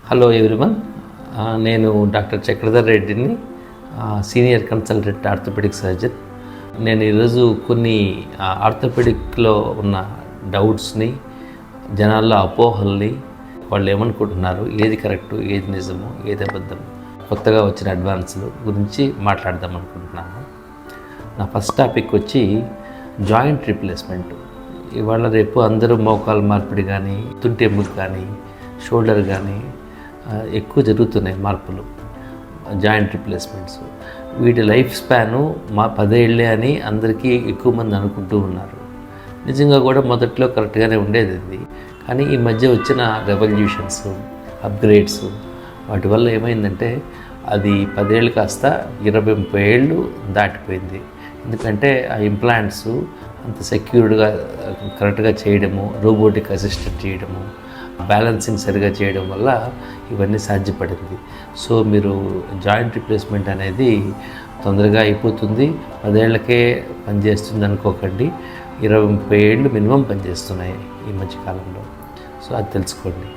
Hello everyone, నేను doctor Chakradhar రెడ్డిని, senior consultant orthopaedic surgeon. నేను ఈరోజు కొన్ని ఆర్థోపెడిక్లో ఉన్న డౌట్స్ని, జనాల్లో అపోహల్ని, వాళ్ళు ఏమనుకుంటున్నారు, ఏది కరెక్టు, ఏది నిజము, ఏది అబద్ధం, కొత్తగా వచ్చిన అడ్వాన్స్లు గురించి మాట్లాడదాం అనుకుంటున్నాను. నా ఫస్ట్ టాపిక్ వచ్చి జాయింట్ రీప్లేస్మెంట్. ఇవాళ రేపు అందరూ మోకాలు మార్పిడి కానీ, తుంటి ఎముక కానీ, షోల్డర్ కానీ ఎక్కువ జరుగుతున్నాయి మార్పులు, జాయింట్ రీప్లేస్మెంట్స్. వీటి లైఫ్ స్పాను 10 ఏళ్ళే అని అందరికీ ఎక్కువ మంది అనుకుంటూ ఉన్నారు. నిజంగా కూడా మొదట్లో కరెక్ట్గానే ఉండేది అది. కానీ ఈ మధ్య వచ్చిన రెవల్యూషన్స్, అప్గ్రేడ్స్, వాటి వల్ల ఏమైందంటే అది 10 ఏళ్ళు కాస్త 20-30 ఏళ్ళు దాటిపోయింది. ఎందుకంటే ఆ ఇంప్లాంట్స్ అంత సెక్యూర్డ్గా కరెక్ట్గా చేయడము, రోబోటిక్ అసిస్టెంట్ చేయడము, బ్యాలెన్సింగ్ సరిగా చేయడం వల్ల ఇవన్నీ సాధ్యపడింది. సో మీరు జాయింట్ రీప్లేస్మెంట్ అనేది తొందరగా అయిపోతుంది, 10 ఏళ్ళకే పనిచేస్తుంది అనుకోకండి. 20-30 ఏళ్ళు మినిమం పనిచేస్తున్నాయి ఈ మధ్యకాలంలో. సో అది తెలుసుకోండి.